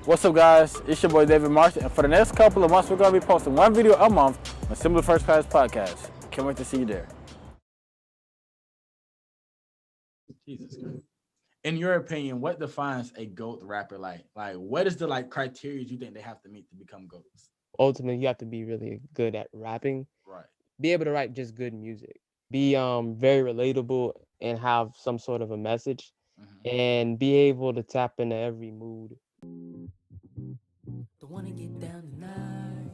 What's up, guys? It's your boy David Martin, and for the next couple of months, we're going to be posting one video a month on Simply First Class Podcast. Can't wait to see you there. Jesus Christ. In your opinion, what defines a GOAT rapper? Like what is the criteria you think they have to meet to become GOATs? Ultimately, you have to be really good at rapping. Right. Be able to write just good music. Be very relatable and have some sort of a message, and be able to tap into every mood. Don't wanna get down tonight.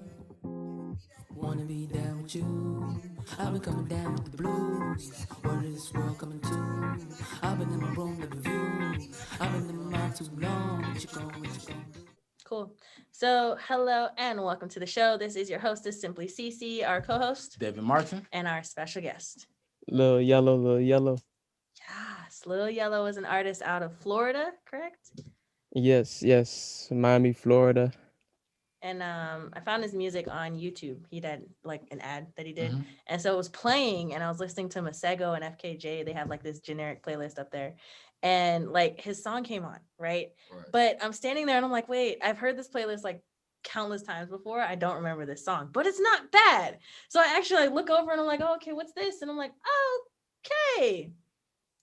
Wanna be down with you. I've been coming down with the blues. What is this world coming to? I've been in my room with the view. I've been in my mind too long. What you gonna do? Cool. So, hello and welcome to the show. This is your hostess, simplycsea, our co-host, David Martin, and our special guest, Lil Yellow. Yes, Lil Yellow is an artist out of Florida, correct? Yes, Miami, Florida. And I found his music on YouTube. He did like an ad that he did, and so it was playing, and I was listening to Masego and FKJ. They have like this generic playlist up there, and like his song came on, right? But I'm standing there and I'm like, wait, I've heard this playlist like countless times before. I don't remember this song, but it's not bad. So I actually like look over and I'm like, oh, okay, what's this? And I'm like, oh, okay,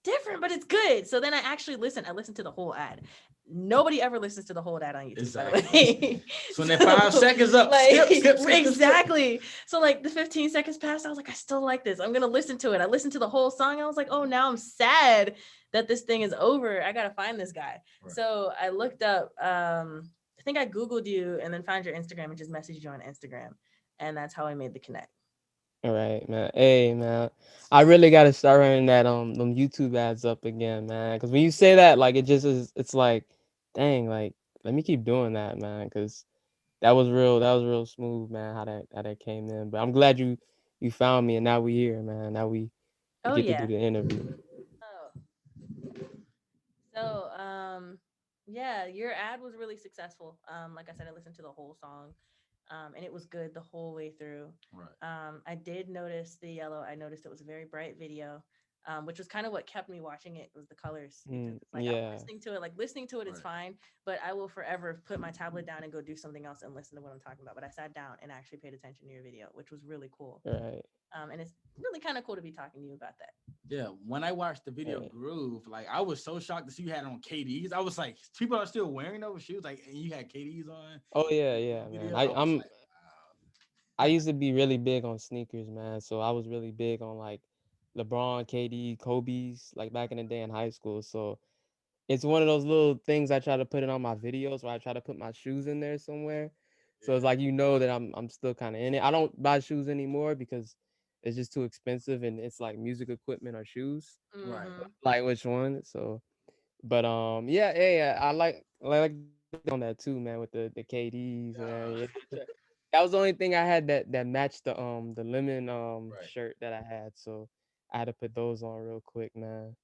different, but it's good. So then I actually listened. I listened to the whole ad. Nobody ever listens to the whole ad on YouTube. Exactly. So when they're 5 seconds up, like, skip. Exactly. So like the 15 seconds passed. I was like, I still like this. I'm gonna listen to it. I listened to the whole song. I was like, oh, now I'm sad that this thing is over. I gotta find this guy. Right. So I looked up. I think I Googled you and then found your Instagram and just messaged you on Instagram, and that's how I made the connect. All right, man. Hey, man. I really gotta start running that them YouTube ads up again, man. Because when you say that, like, it just is. It's like, dang, like, let me keep doing that, man. Because that was real. That was real smooth, man. How that came in. But I'm glad you found me, and now we here, man. Now we get to do the interview. So, yeah, your ad was really successful. Like I said, I listened to the whole song, and it was good the whole way through. Right. I did notice the yellow. I noticed it was a very bright video, which was kind of what kept me watching it was the colors. Because it's like I'm listening to it is fine, but I will forever put my tablet down and go do something else and listen to what I'm talking about. But I sat down and actually paid attention to your video, which was really cool. Right. And it's really kind of cool to be talking to you about that. Yeah, when I watched the video Groove, like I was so shocked to see you had on KDs. I was like, people are still wearing those shoes, like, and you had KDs on. Oh yeah, man. I used to be really big on sneakers, man. So I was really big on like LeBron, KD, Kobe's, like back in the day in high school. So it's one of those little things I try to put it on my videos where I try to put my shoes in there somewhere. So it's like that I'm still kind of in it. I don't buy shoes anymore because it's just too expensive and it's like music equipment or shoes. Right. Like which one? So but yeah, hey, I like on that too, man, with the KDs, man. Yeah. That was the only thing I had that matched the lemon shirt that I had. So I had to put those on real quick, man.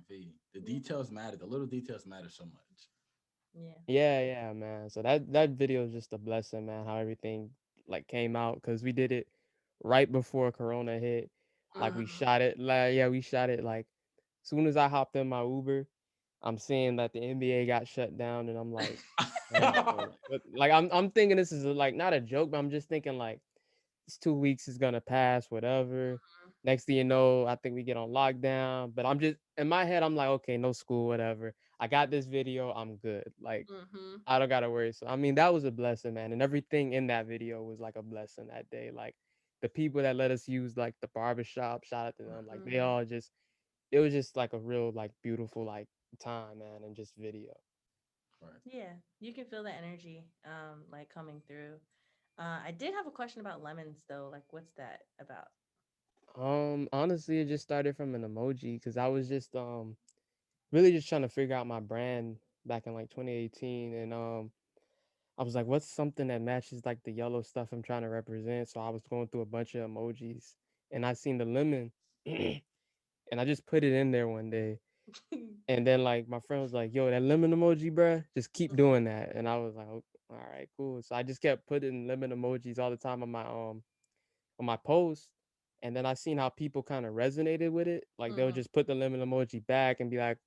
The details matter. The little details matter so much. Yeah, man. So that video is just a blessing, man. How everything like came out because we did it right before Corona hit. Like we shot it, we shot it like soon as I hopped in my Uber, I'm seeing that the NBA got shut down, and I'm like, man, like I'm thinking this is like not a joke, but I'm just thinking like it's 2 weeks is gonna pass, whatever. Next thing you know, I think we get on lockdown. But I'm just in my head, I'm like, okay, no school, whatever. I got this video, I'm good. Like I don't gotta worry. So I mean, that was a blessing, man. And everything in that video was like a blessing that day. Like the people that let us use like the barbershop, shout out to them. Like they all just it was just like a real like beautiful like time, man, and just video. Right. Yeah, you can feel the energy like coming through. I did have a question about lemons though. Like what's that about? Honestly, it just started from an emoji because I was just really just trying to figure out my brand back in like 2018, and I was like, what's something that matches like the yellow stuff I'm trying to represent? So I was going through a bunch of emojis, and I seen the lemon, and I just put it in there one day. And then like my friend was like, "Yo, that lemon emoji, bruh, just keep doing that." And I was like, "Oh, all right, cool." So I just kept putting lemon emojis all the time on my post. And then I seen how people kind of resonated with it. Like they'll just put the lemon emoji back and be like,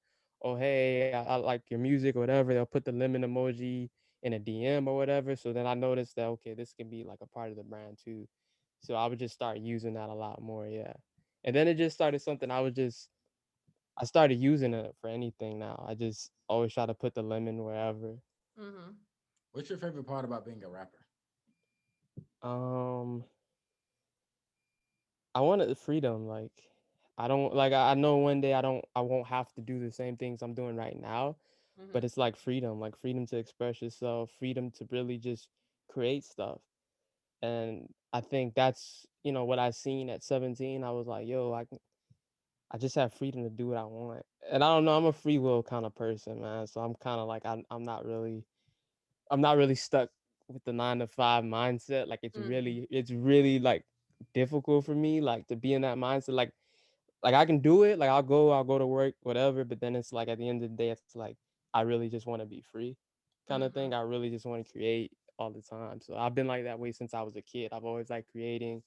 "Oh, hey, I like your music or whatever." They'll put the lemon emoji in a DM or whatever. So then I noticed that okay, this can be like a part of the brand too. So I would just start using that a lot more, yeah. And then it just started something I started using it for anything now. I just always try to put the lemon wherever. Mm-hmm. What's your favorite part about being a rapper? Um, I wanted the freedom. Like, I don't like. I know one day I won't have to do the same things I'm doing right now, Mm-hmm. but it's like freedom to express yourself, freedom to really just create stuff. And I think that's what I seen at 17. I was like, yo, I just have freedom to do what I want. And I don't know, I'm a free will kind of person, man. So I'm kind of like I'm not really stuck with the 9 to 5 mindset. Like Mm-hmm. it's really like difficult for me like to be in that mindset. Like I can do it. Like I'll go to work, whatever. But then it's like at the end of the day, it's like I really just want to be free, kind of Mm-hmm. thing. I really just want to create all the time. So I've been like that way since I was a kid. I've always liked creating.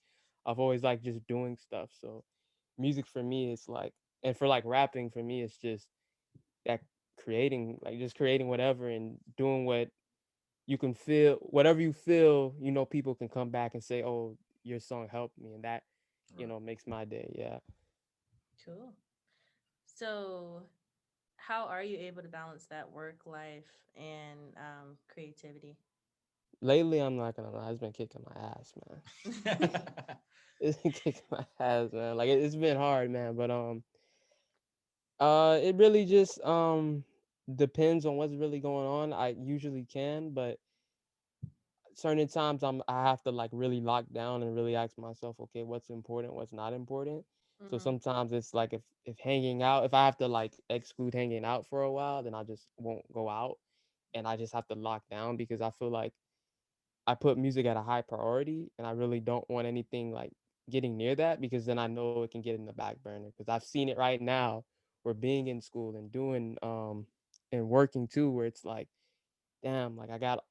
I've always liked just doing stuff. So music for me is like, and for like rapping for me, it's just that creating, like just creating whatever and doing what you can feel, whatever you feel. People can come back and say, "Oh, your song helped me," and that Right. makes my day. Yeah. Cool. So, how are you able to balance that work life and creativity? Lately, I'm not gonna lie, it's been kicking my ass, man. It's been kicking my ass, man. Like it's been hard, man. But it really just depends on what's really going on. I usually can, but certain times I have to like really lock down and really ask myself, okay, what's important, what's not important. So Mm-hmm. sometimes it's like if hanging out, if I have to like exclude hanging out for a while, then I just won't go out and I just have to lock down because I feel like I put music at a high priority and I really don't want anything like getting near that because then I know it can get in the back burner because I've seen it right now where being in school and doing and working too where it's like damn, like I got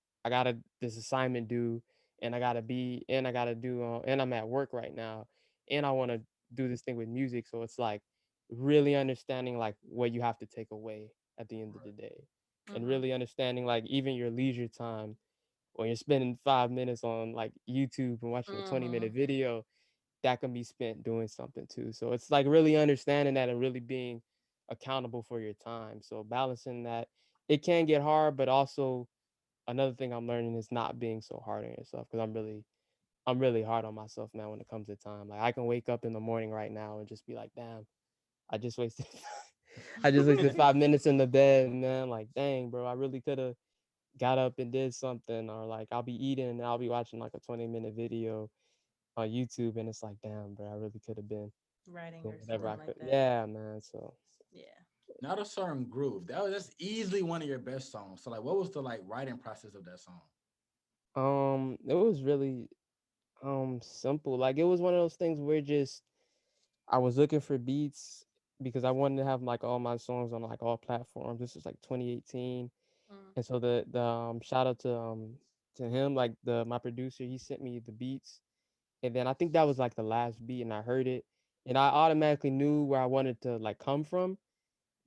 this assignment due and I gotta do and I'm at work right now and I want to do this thing with music. So it's like really understanding like what you have to take away at the end of the day and Mm-hmm. really understanding like even your leisure time when you're spending 5 minutes on like YouTube and watching a 20-minute Mm-hmm. video, that can be spent doing something too. So it's like really understanding that and really being accountable for your time. So balancing that, it can get hard, but also another thing I'm learning is not being so hard on yourself because I'm really hard on myself, man, when it comes to time. Like I can wake up in the morning right now and just be like, damn, I just wasted I just wasted 5 minutes in the bed, man. Like, dang, bro, I really could have got up and did something, or like I'll be eating and I'll be watching like a 20-minute video on YouTube, and it's like, damn, bro, I really could have been Writing doing or whatever something I like could. that. Yeah, man. So, Yeah. Not a certain groove. That's easily one of your best songs. So like, what was the like writing process of that song? it was really simple. Like it was one of those things where just I was looking for beats because I wanted to have like all my songs on like all platforms. This is like 2018, Mm. and so the shout out to him, like the my producer, he sent me the beats. And then I think that was like the last beat and I heard it and I automatically knew where I wanted to like come from,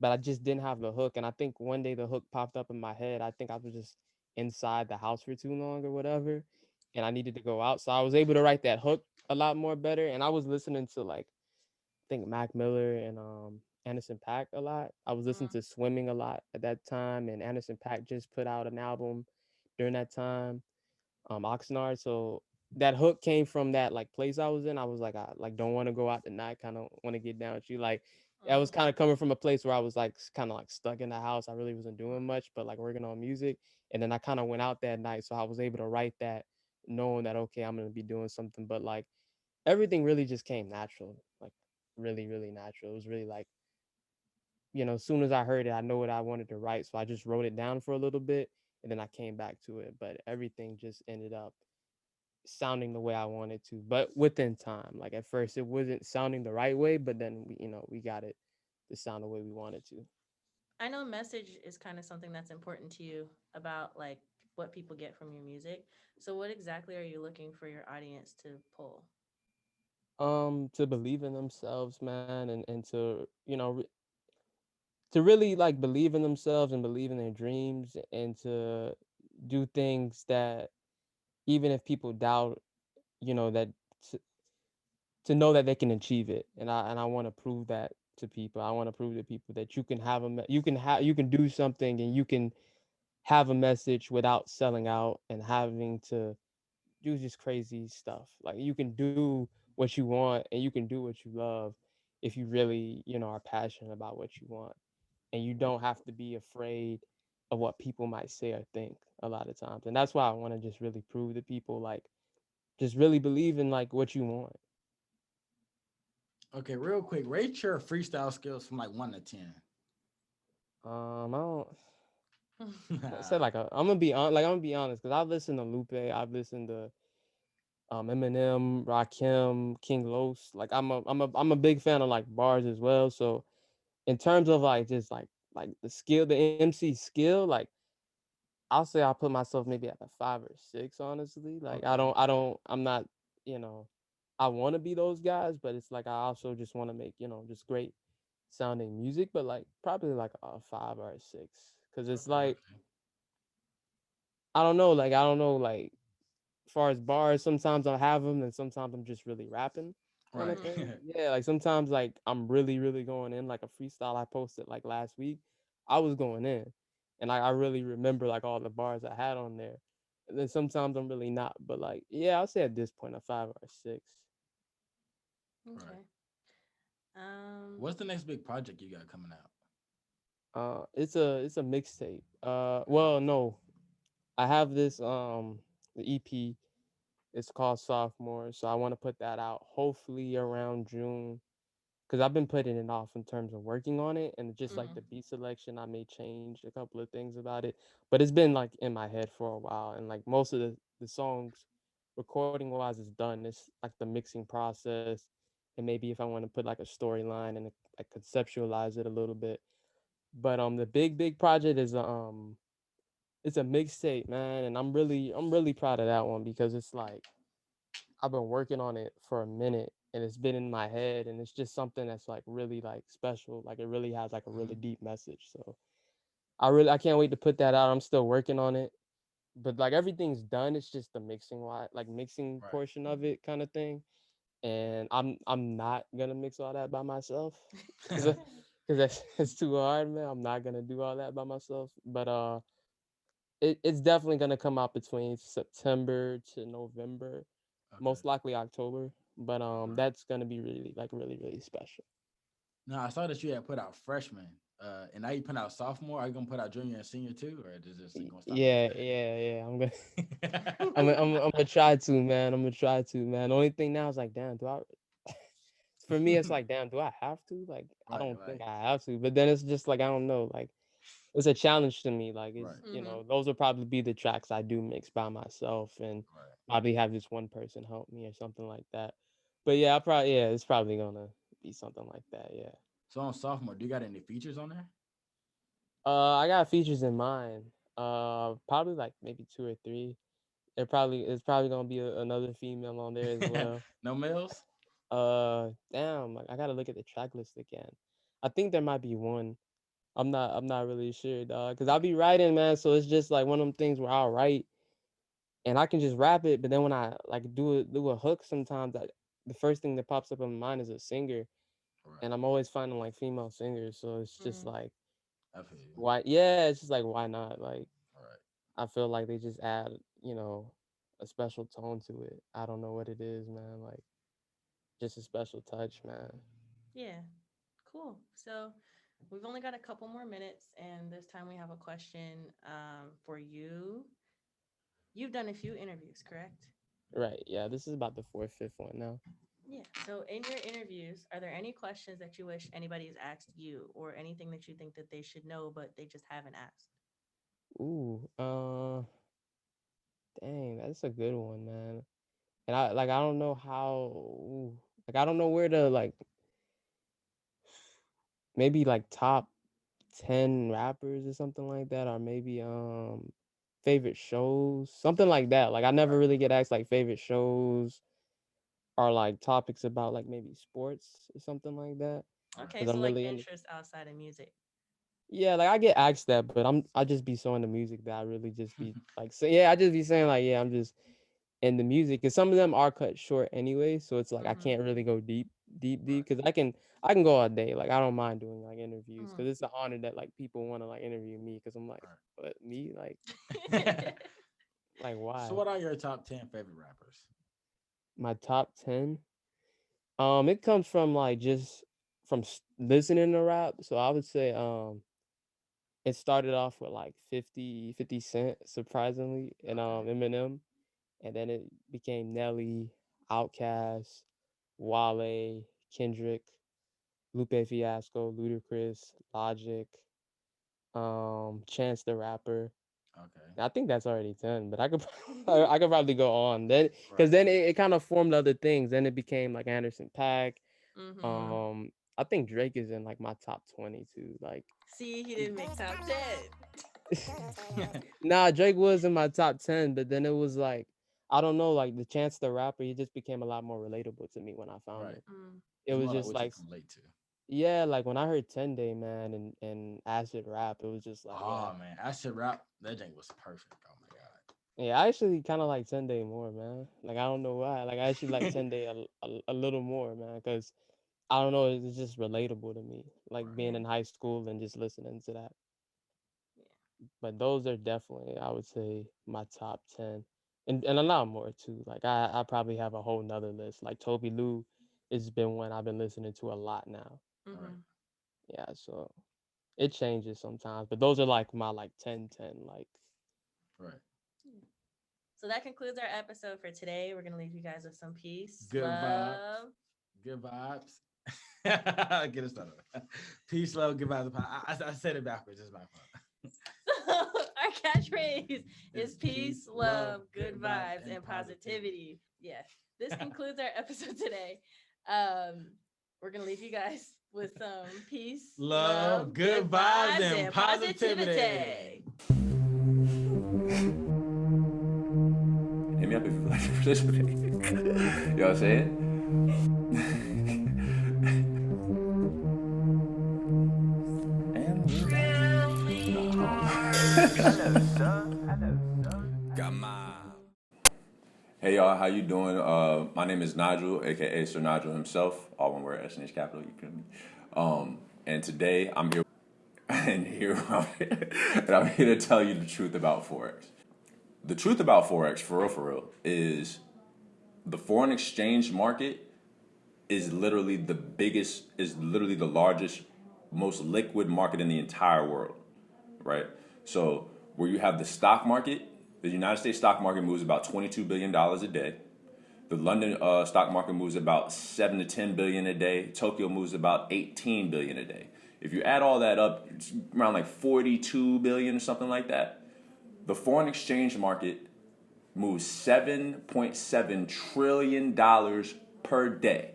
but I just didn't have the hook. And I think one day the hook popped up in my head. I think I was just inside the house for too long or whatever. And I needed to go out. So I was able to write that hook a lot more better. And I was listening to like I think Mac Miller and Anderson Paak a lot. I was listening Mm. to Swimming a lot at that time. And Anderson Paak just put out an album during that time, Oxnard. So that hook came from that like place I was in. I was like, I like don't want to go out tonight, kind of want to get down with you. Like I was Mm-hmm. kind of coming from a place where I was like kind of like stuck in the house. I really wasn't doing much, but like working on music. And then I kind of went out that night. So I was able to write that knowing that okay, I'm gonna be doing something. But like everything really just came natural. Like really, really natural. It was really like, as soon as I heard it, I know what I wanted to write. So I just wrote it down for a little bit and then I came back to it. But everything just ended up sounding the way I wanted to, but within time. Like at first it wasn't sounding the right way, but then we got it to sound the way we wanted to. I know message is kind of something that's important to you about like what people get from your music. So what exactly are you looking for your audience to pull? To believe in themselves, man, and to, to really like believe in themselves and believe in their dreams and to do things that even if people doubt, that to, to know that they can achieve it. And I want to prove that to people. I want to prove to people that you can have you can do something and you can have a message without selling out and having to do just crazy stuff. Like you can do what you want and you can do what you love if you really, are passionate about what you want. And you don't have to be afraid of what people might say or think a lot of times. And that's why I want to just really prove to people like just really believe in like what you want. Okay, real quick, rate your freestyle skills from like 1 to 10. I don't say like I'm gonna be on like I'm gonna be honest because I've listened to Lupe, I've listened to Eminem, Rakim, King Los. Like I'm a big fan of like bars as well. So in terms of like just like the skill, the MC skill, like I'll say I'll put myself maybe at a 5 or 6, honestly. Like Okay, I'm not, you know, I want to be those guys, but it's like I also just want to make, just great sounding music, but like probably like a 5 or 6. Cause it's okay, like, okay. I don't know, like as far as bars, sometimes I'll have them and sometimes I'm just really rapping kind Right. of thing. Yeah, like sometimes like I'm really, really going in, like a freestyle I posted like last week. I was going in. And I really remember like all the bars I had on there. And then sometimes I'm really not. But like, yeah, I'll say at this point a 5 or 6. Right. Okay. Um. What's the next big project you got coming out? It's a mixtape. Well, no, I have this the EP. It's called Sophomore, so I want to put that out hopefully around June because I've been putting it off in terms of working on it and just like Mhm. the beat selection. I may change a couple of things about it, but it's been like in my head for a while, and like most of the songs, recording wise, is done. It's like the mixing process, and maybe if I want to put like a storyline and like conceptualize it a little bit. But the big project is it's a mixtape, man, and I'm really proud of that one because it's like I've been working on it for a minute and it's been in my head and it's just something that's like really like special. Like it really has like a really Mhm. deep message. So I can't wait to put that out. I'm still working on it. But like everything's done. It's just the mixing Right. portion of it kind of thing. And I'm not gonna mix all that by myself. Cause cause that's it's too hard, man. I'm not gonna do all that by myself. But it's definitely gonna come out between September to November, Okay. most likely October. But Right. that's gonna be really like really really special. Now I saw that you had put out freshman, and now you put out sophomore. Are you gonna put out junior and senior too, or is it just gonna stop at Yeah, yeah, yeah. that? I'm gonna try to, man. I'm gonna try to, man. The only thing now is like, damn, do I? For me, it's like, damn, do I have to? Like, I Right, don't think right, I have to. But then it's just like I don't know. Like, it's a challenge to me. Like, it's right, Mhm. those will probably be the tracks I do mix by myself, and right. probably have just one person help me or something like that. But yeah, it's probably gonna be something like that. Yeah. So on sophomore, do you got any features on there? I got features in mind. Probably like maybe 2 or 3. It's probably gonna be another female on there as well. No males? Damn, like I gotta look at the track list again. I think there might be one. I'm not really sure, dog. Cause I'll be writing, man. So it's just like one of them things where I'll write and I can just rap it, but then when I like do a hook, sometimes the first thing that pops up in my mind is a singer, Right. and I'm always finding like female singers. So it's just Mhm. like I feel you. why? Yeah, it's just like why not? Like Right. I feel like they just add, a special tone to it. I don't know what it is, man. Like just a special touch, man. Yeah. Cool. So we've only got a couple more minutes, and this time we have a question for you. You've done a few interviews, correct? Right. Yeah, this is about the fourth, fifth one now. Yeah. So in your interviews, are there any questions that you wish anybody has asked you, or anything that you think that they should know but they just haven't asked? Ooh, dang, that's a good one, man. And I don't know how, like I don't know where to like maybe like top 10 rappers or something like that, or maybe favorite shows, something like that. Like I never Right. really get asked like favorite shows or like topics about like maybe sports or something like that Right. Okay, because so I'm like really into. interest outside of music. Yeah, like I get asked that, but I just be so into music that I really just be like, so yeah, I just be saying like, yeah, I'm just in the music, because some of them are cut short anyway, so it's like I Mm-hmm. can't really go deep, Right. because I can go all day. Like I don't mind doing like interviews, Mm. because it's an honor that like people want to like interview me, because I'm like, what, me, Right. like So, why? what are your top 10 favorite rappers? My top 10, it comes from like just from listening to rap. So I would say it started off with like 50 Cent, surprisingly, and Okay. Eminem, and then it became Nelly, Outkast, Wale, Kendrick, Lupe Fiasco, Ludacris, Logic, Chance the Rapper. Okay. I think that's already 10, but I could I could probably go on then, because Right. then it kind of formed other things. Then it became like Anderson Paak. Mm-hmm. Um, I think Drake is in like my top 20 too. Like, See, he didn't make top 10. nah, Drake was in my top 10, but then it was like, I don't know, like the Chance the Rapper, he just became a lot more relatable to me when I found Right. him. Mm. It It's was more like just what you like, can relate to. yeah, like when I heard 10 Day, man, and acid rap, it was just like, yeah. Oh man, I should rap. That thing was perfect. Oh Yeah, I actually kind of like 10 Day more, man. Like, I don't know why. Like, I actually my like god. 10 Day a little more, man, because I don't know, it's just relatable to me. Like Right. being Yeah. in high school and just listening to that. Yeah. But those are definitely, I would say, my top 10. And a lot more too. Like, I probably have a whole nother list. Like, Toby Lou has been one I've been listening to a lot now. Right. Mm-hmm. Yeah, so it changes sometimes. But those are like my like 10-10. Like, Right. So that concludes our episode for today. We're gonna leave you guys with some peace, Good vibes. love. Good vibes. Get us started. Peace, love, good vibes. I said it backwards. It's my fault. Our catchphrase It's is peace, love, good vibes, and positivity. Yeah. This concludes our episode today. We're gonna leave you guys with some peace, Love, love, good good vibes, vibes, and and positivity. positivity. Hit me up if you would like to participate. You know what I'm saying? And we're Hey y'all, how you doing? My name is Nijel, aka SirNijelHimself. All one word, SNH capital. You feel me? And today I'm here, and I'm here to tell you the truth about Forex. The truth about Forex, for real, is the foreign exchange market is literally the largest, most liquid market in the entire world, right? So where you have the stock market, the United States stock market moves about $22 billion a day. The London stock market moves about 7 to 10 billion a day. Tokyo moves about 18 billion a day. If you add all that up, it's around like 42 billion or something like that. The foreign exchange market moves $7.7 trillion per day.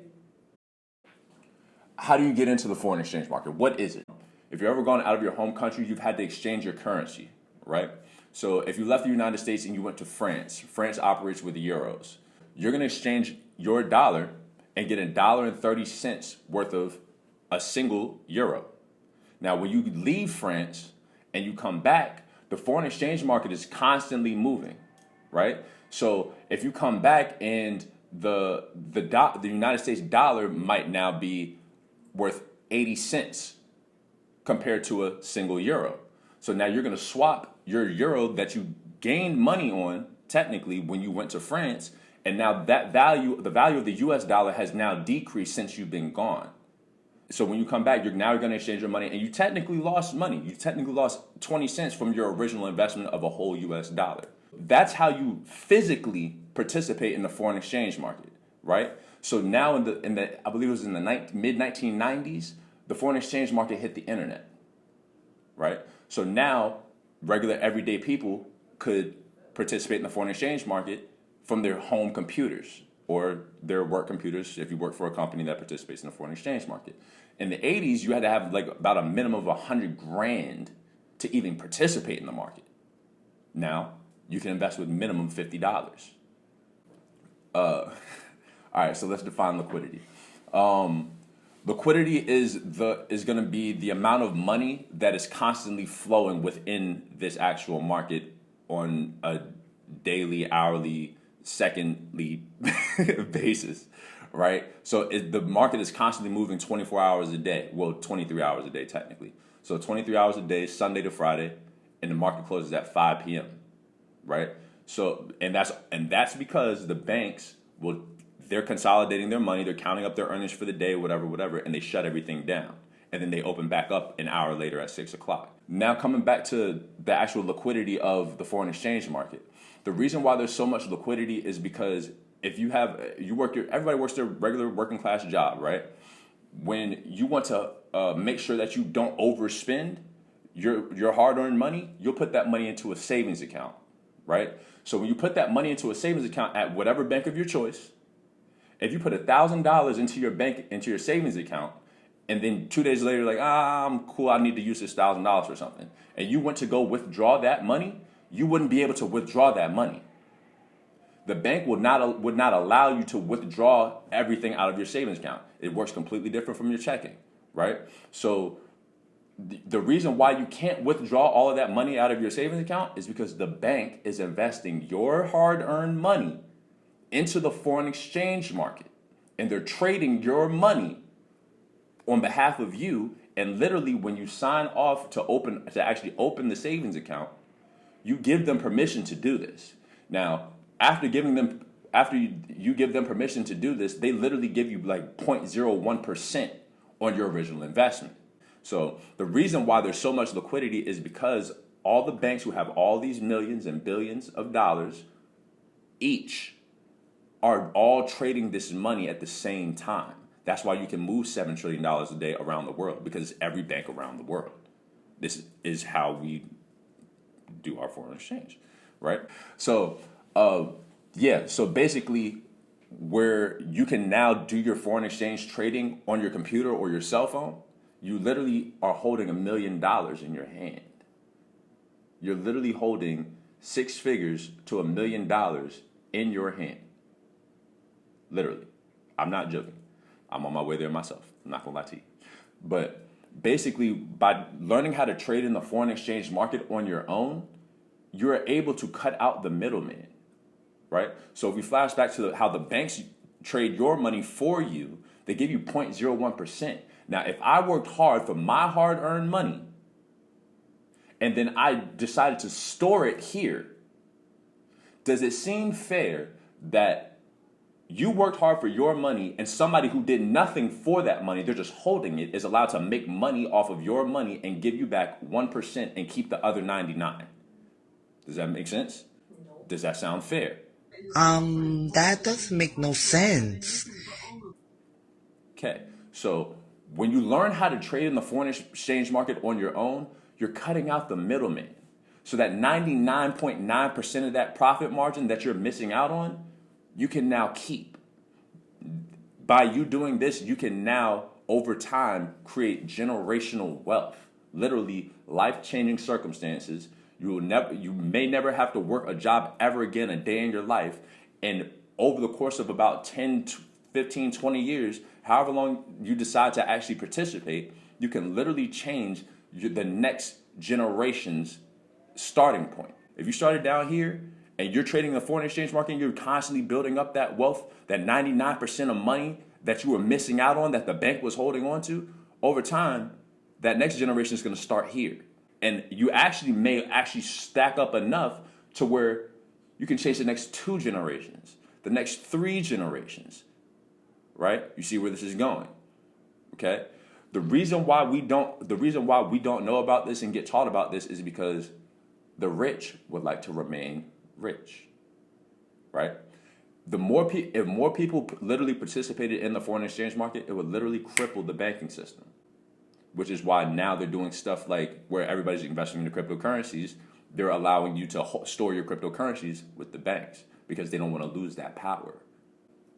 How do you get into the foreign exchange market? What is it? If you've ever gone out of your home country, you've had to exchange your currency, right? So if you left the United States and you went to France, France operates with euros. You're going to exchange your dollar and get $1.30 worth of a single euro. Now, when you leave France and you come back, the foreign exchange market is constantly moving, right? So if you come back and the United States dollar might now be worth 80 cents compared to a single euro. So now you're going to swap your euro that you gained money on technically when you went to France, and now that value, the value of the US dollar has now decreased since you've been gone. So when you come back, you're now going to exchange your money, and you technically lost money. You technically lost 20 cents from your original investment of a whole US dollar. That's how you physically participate in the foreign exchange market, right? So now in the I believe it was in the mid 1990s, the foreign exchange market hit the internet, right? So now regular everyday people could participate in the foreign exchange market from their home computers or their work computers if you work for a company that participates in the foreign exchange market. In the 80s, you had to have like about a minimum of 100 grand to even participate in the market. Now, you can invest with minimum $50. All right, so let's define liquidity. Liquidity is going to be the amount of money that is constantly flowing within this actual market on a daily, hourly, secondly basis, right? So the market is constantly moving 24 hours a day. Well, 23 hours a day technically. So 23 hours a day, Sunday to Friday, and the market closes at 5 p.m., right? So and that's because the banks they're consolidating their money, they're counting up their earnings for the day, whatever, and they shut everything down. And then they open back up an hour later at 6 o'clock. Now coming back to the actual liquidity of the foreign exchange market. The reason why there's so much liquidity is because if everybody works their regular working class job, right? When you want to make sure that you don't overspend your hard-earned money, you'll put that money into a savings account, right? So when you put that money into a savings account at whatever bank of your choice, if you put $1,000 into your savings account, and then 2 days later, like, I'm cool, I need to use this $1,000 for something, and you went to go withdraw that money, you wouldn't be able to withdraw that money. The bank would not allow you to withdraw everything out of your savings account. It works completely different from your checking, right? So the reason why you can't withdraw all of that money out of your savings account is because the bank is investing your hard-earned money into the foreign exchange market, and they're trading your money on behalf of you. And literally, when you sign off to actually open the savings account, you give them permission to do this. Now, after you give them permission to do this, they literally give you like 0.01% on your original investment. So the reason why there's so much liquidity is because all the banks who have all these millions and billions of dollars each are all trading this money at the same time. That's why you can move $7 trillion a day around the world, because it's every bank around the world. This is how we do our foreign exchange, right? So, so basically, where you can now do your foreign exchange trading on your computer or your cell phone, you literally are holding $1 million in your hand. You're literally holding 6 figures to $1 million in your hand. Literally. I'm not joking. I'm on my way there myself. I'm not gonna lie to you. But basically, by learning how to trade in the foreign exchange market on your own, you're able to cut out the middleman, right? So if we flash back to how the banks trade your money for you, they give you 0.01%. Now, if I worked hard for my hard-earned money, and then I decided to store it here, does it seem fair that you worked hard for your money and somebody who did nothing for that money, they're just holding it, is allowed to make money off of your money and give you back 1% and keep the other 99? Does that make sense? No. Does that sound fair? That doesn't make no sense. Okay, so when you learn how to trade in the foreign exchange market on your own, you're cutting out the middleman. So that 99.9% of that profit margin that you're missing out on, you can now keep. By you doing this, you can now, over time, create generational wealth. Literally, life-changing circumstances. You may never have to work a job ever again a day in your life. And over the course of about 10, 15, 20 years, however long you decide to actually participate, you can literally change the next generation's starting point. If you started down here and you're trading the foreign exchange market and you're constantly building up that wealth, that 99% of money that you were missing out on, that the bank was holding on to, over time, that next generation is going to start here. And you may stack up enough to where you can chase the next 2 generations, the next 3 generations, right? You see where this is going, okay? The reason why we don't know about this and get taught about this is because the rich would like to remain rich, right? If more people literally participated in the foreign exchange market, it would literally cripple the banking system, which is why now they're doing stuff like where everybody's investing in the cryptocurrencies, they're allowing you to store your cryptocurrencies with the banks because they don't want to lose that power.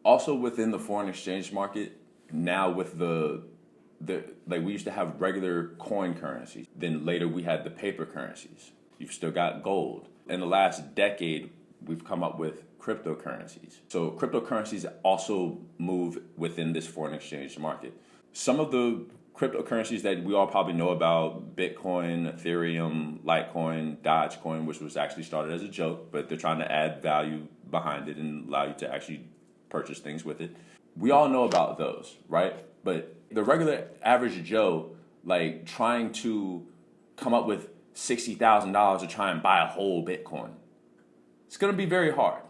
Also within the foreign exchange market, now with we used to have regular coin currencies. Then later we had the paper currencies. You've still got gold. In the last decade, we've come up with cryptocurrencies. So cryptocurrencies also move within this foreign exchange market. Some of the cryptocurrencies that we all probably know about, Bitcoin, Ethereum, Litecoin, Dogecoin, which was actually started as a joke, but they're trying to add value behind it and allow you to actually purchase things with it. We all know about those, right? But the regular average Joe, like trying to come up with $60,000 to try and buy a whole Bitcoin, it's going to be very hard.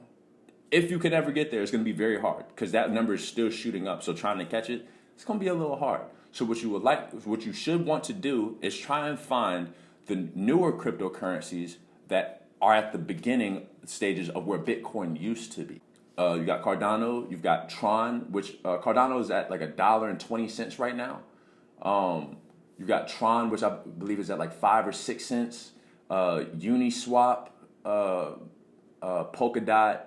If you could ever get there, it's going to be very hard because that number is still shooting up. So trying to catch it, it's going to be a little hard. So what you should want to do is try and find the newer cryptocurrencies that are at the beginning stages of where Bitcoin used to be. You got Cardano, you've got Tron, which Cardano is at like $1.20 right now. You've got Tron, which I believe is at like 5 or 6 cents. Uniswap, Polkadot,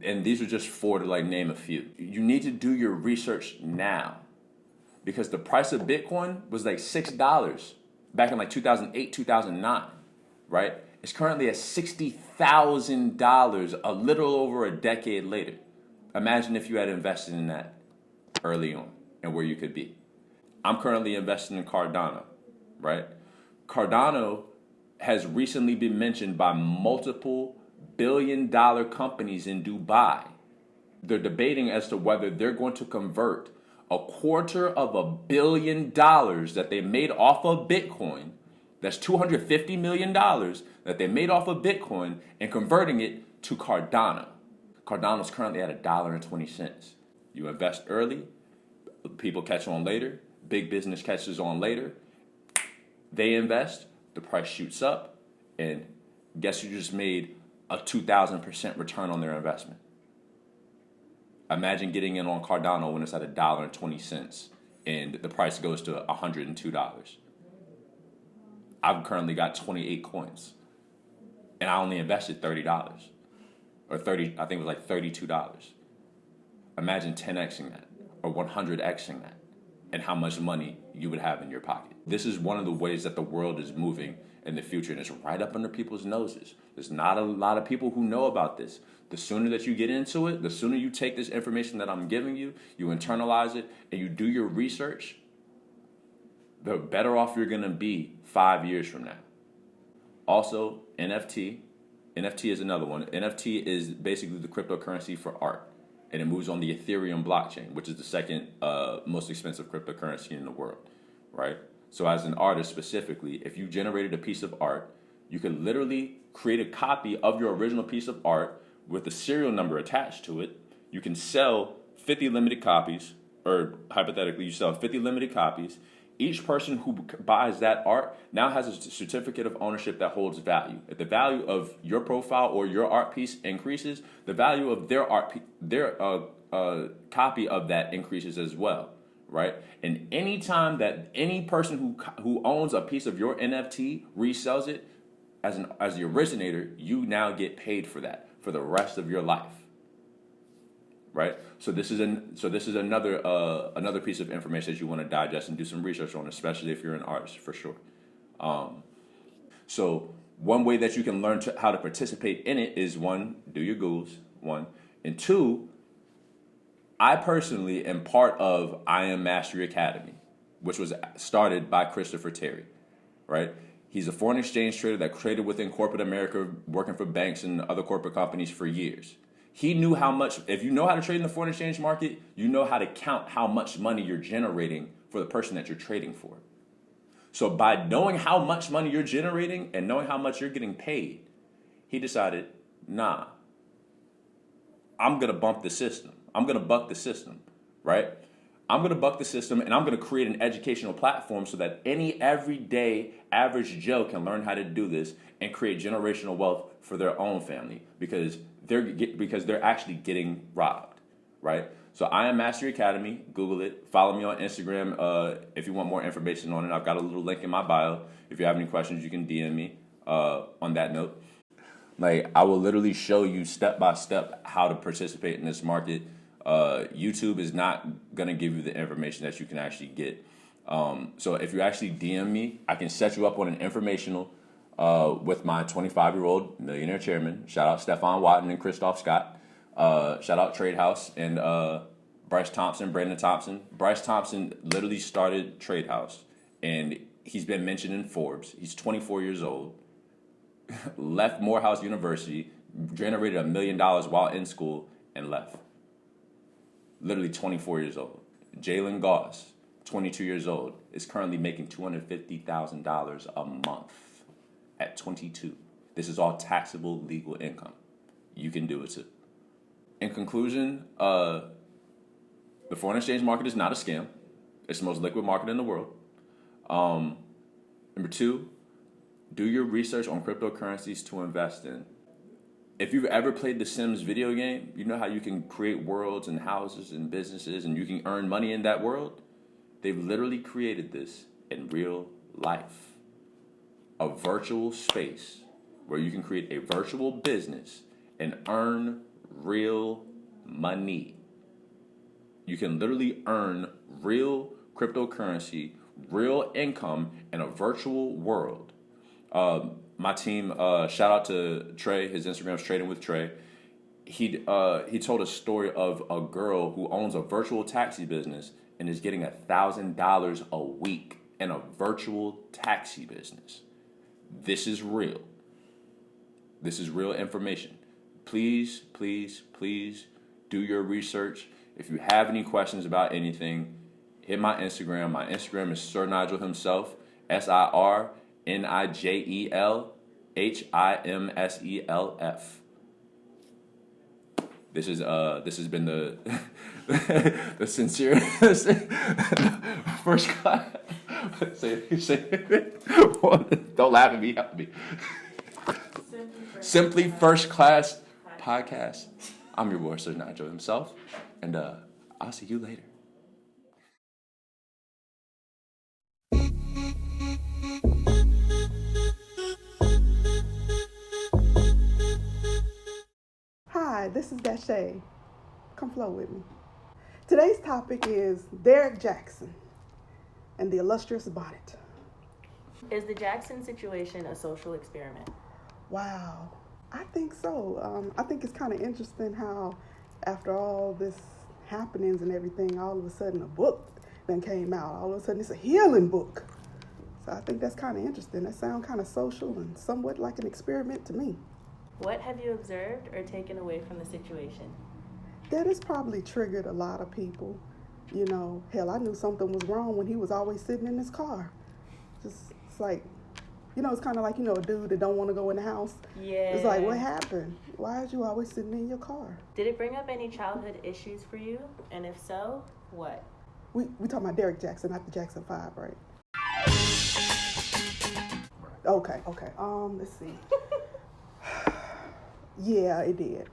and these are just 4 to like name a few. You need to do your research now because the price of Bitcoin was like $6 back in like 2008, 2009, right? It's currently at $60,000 a little over a decade later. Imagine if you had invested in that early on and where you could be. I'm currently investing in Cardano, right? Cardano has recently been mentioned by multiple billion-dollar companies in Dubai. They're debating as to whether they're going to convert $250 million that they made off of Bitcoin, that's $250 million that they made off of Bitcoin, and converting it to Cardano. Cardano's currently at $1.20. You invest early, people catch on later, big business catches on later, they invest, the price shoots up, and guess who just made a 2,000% return on their investment? Imagine getting in on Cardano when it's at $1.20 and the price goes to $102. I've currently got 28 coins and I only invested $30 or 30. I think it was like $32. Imagine 10xing that or 100xing that and how much money you would have in your pocket. This is one of the ways that the world is moving in the future, and it's right up under people's noses. There's not a lot of people who know about this. The sooner that you get into it, the sooner you take this information that I'm giving you, you internalize it, and you do your research, the better off you're going to be 5 years from now. Also, NFT. NFT is another one. NFT is basically the cryptocurrency for art, and it moves on the Ethereum blockchain, which is the second most expensive cryptocurrency in the world, right? So as an artist specifically, if you generated a piece of art, you could literally create a copy of your original piece of art with a serial number attached to it. You can sell 50 limited copies, or hypothetically, you sell 50 limited copies. Each person who buys that art now has a certificate of ownership that holds value. If the value of your profile or your art piece increases, the value of their copy of that increases as well, right? And anytime that any person who owns a piece of your NFT resells it as the originator, you now get paid for that for the rest of your life, right? So this is another piece of information that you want to digest and do some research on, especially if you're an artist, for sure. So one way that you can learn how to participate in it is, 1, do your Googles, 1, and 2, I personally am part of I Am Mastery Academy, which was started by Christopher Terry, right? He's a foreign exchange trader that traded within corporate America, working for banks and other corporate companies for years. He knew how much, if you know how to trade in the foreign exchange market, you know how to count how much money you're generating for the person that you're trading for. So by knowing how much money you're generating and knowing how much you're getting paid, he decided, nah, I'm going to bump the system. I'm going to buck the system, right? I'm going to buck the system, and I'm going to create an educational platform so that any everyday average Joe can learn how to do this and create generational wealth for their own family because they're actually getting robbed, right? So I Am Mastery Academy. Google it. Follow me on Instagram if you want more information on it. I've got a little link in my bio. If you have any questions, you can DM me on that note. Like, I will literally show you step by step how to participate in this market. YouTube is not going to give you the information that you can actually get. So if you actually DM me, I can set you up on an informational with my 25-year-old millionaire chairman. Shout out Stefan Watton and Christoph Scott. Shout out Trade House and Brandon Thompson. Bryce Thompson literally started Trade House, and he's been mentioned in Forbes. He's 24 years old, left Morehouse University, generated $1 million while in school, and left. Literally 24 years old. Jalen Goss, 22 years old, is currently making $250,000 a month at 22. This is all taxable legal income. You can do it too. In conclusion, the foreign exchange market is not a scam. It's the most liquid market in the world. Number two, do your research on cryptocurrencies to invest in. If you've ever played the Sims video game, you know how you can create worlds and houses and businesses and you can earn money in that world? They've literally created this in real life. A virtual space where you can create a virtual business and earn real money. You can literally earn real cryptocurrency, real income in a virtual world. My team, shout out to Trey. His Instagram's Trading with Trey. He told a story of a girl who owns a virtual taxi business and is getting $1,000 a week in a virtual taxi business. This is real. This is real information. Please, please, please do your research. If you have any questions about anything, hit my Instagram. My Instagram is SirNijelHimself, SirNijelHimself. This has been the the sincere first class. Say don't laugh at me. Help me. Simply First Class Podcast. I'm your boy, SirNijelHimself, and I'll see you later. Hi, this is Dashay. Come flow with me. Today's topic is Derrick Jackson and the illustrious bonnet. Is the Jackson situation a social experiment? Wow, I think so. I think it's kind of interesting how after all this happenings and everything, all of a sudden a book then came out. All of a sudden it's a healing book. So I think that's kind of interesting. That sounds kind of social and somewhat like an experiment to me. What have you observed or taken away from the situation? That has probably triggered a lot of people. You know, hell, I knew something was wrong when he was always sitting in his car. It's like, you know, it's kind of like, you know, a dude that don't want to go in the house. Yeah. It's like, what happened? Why is you always sitting in your car? Did it bring up any childhood issues for you? And if so, what? We talking about Derrick Jackson, not the Jackson 5, right? Okay. Let's see. Yeah, it did.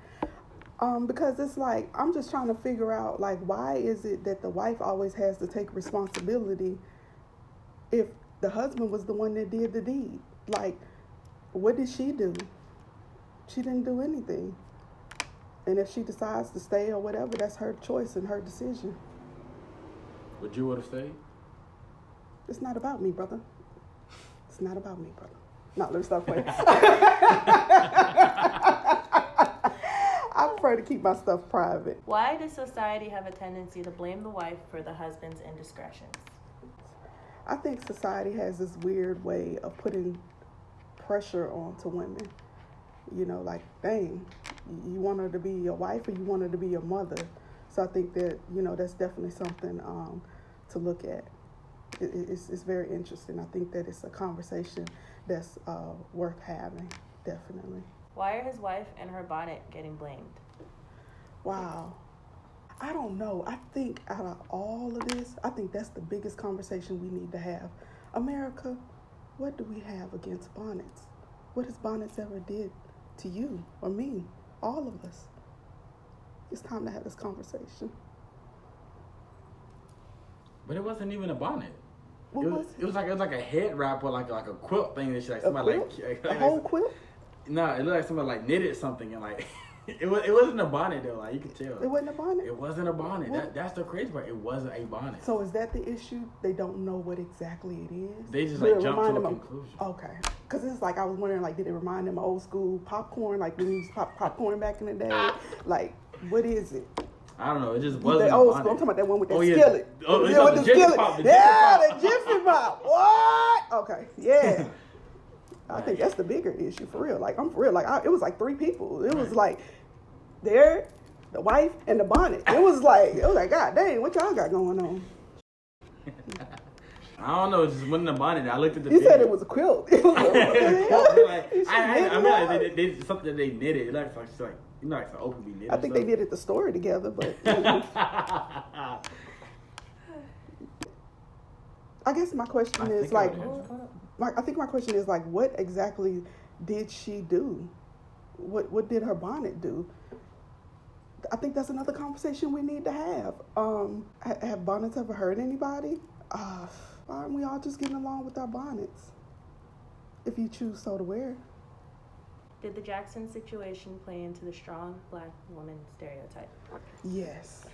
Because it's like, I'm just trying to figure out, like, why is it that the wife always has to take responsibility if the husband was the one that did the deed? Like, what did she do? She didn't do anything. And if she decides to stay or whatever, that's her choice and her decision. Would you would have stayed? It's not about me, brother. It's not about me, brother. No, let me stop playing. I prefer to keep my stuff private. Why does society have a tendency to blame the wife for the husband's indiscretions? I think society has this weird way of putting pressure onto women. You know, like, dang, you want her to be your wife or you want her to be your mother. So I think that, you know, that's definitely something to look at. It's very interesting. I think that it's a conversation that's worth having, definitely. Why are his wife and her bonnet getting blamed? Wow. I don't know. I think out of all of this, I think that's the biggest conversation we need to have. America, what do we have against bonnets? What has bonnets ever did to you or me? All of us. It's time to have this conversation. But it wasn't even a bonnet. What was It was like a head wrap or like a quilt thing that she like a somebody quilt? like A whole quilt? No, it looked like somebody like knitted something and like it wasn't a bonnet though, like you could tell. It wasn't a bonnet? It wasn't a bonnet. What? That's the crazy part. It wasn't a bonnet. So is that the issue? They don't know what exactly it is? They just Did like it jump to remind a them conclusion. Okay. Because it's like, I was wondering, like, did it remind them of old school popcorn? Like when you used to pop popcorn back in the day? Like, what is it? I don't know. It just The wasn't. old a school. I'm bonnet. talking about that one with that Oh, yeah. skillet. Oh, Yeah, with the skillet. pop, the Yeah, Jiffy the Jiffy Pop. What? Okay, yeah. I think that's the bigger issue for real. Like I'm for real. Like it was like 3 people. It was like there, the wife, and the bonnet. It was like God dang, what y'all got going on? I don't know. It just wasn't a bonnet. I looked at the. He video. said it was a quilt. It was Like, I realized they something that they knitted. It looks like you know, like some open be knitted. I think they did it the story together, but I guess my question is like, I think my question is like, what exactly did she do? What did her bonnet do? I think that's another conversation we need to have. Have bonnets ever hurt anybody? Why aren't we all just getting along with our bonnets? If you choose so to wear. Did the Jackson situation play into the strong black woman stereotype? Yes.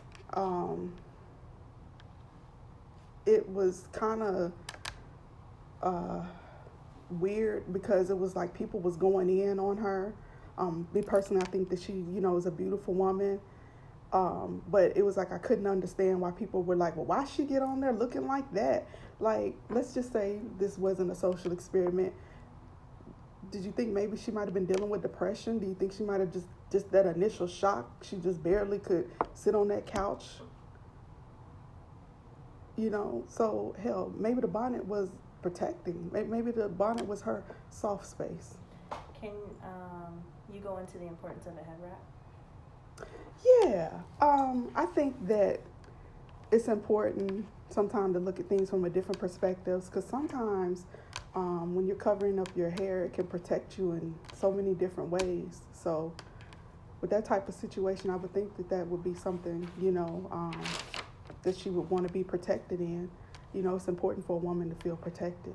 It was kind of weird because it was like people was going in on her. Me personally, I think that she, is a beautiful woman. But it was like I couldn't understand why people were like, well, why she get on there looking like that? Like, let's just say this wasn't a social experiment. Did you think maybe she might have been dealing with depression? Do you think she might have just that initial shock? She just barely could sit on that couch. So hell, maybe the bonnet was protecting. Maybe the bonnet was her soft space. Can you go into the importance of a head wrap? Yeah, I think that it's important sometimes to look at things from a different perspectives, because sometimes when you're covering up your hair, it can protect you in so many different ways. So with that type of situation, I would think that would be something, that she would want to be protected in. It's important for a woman to feel protected.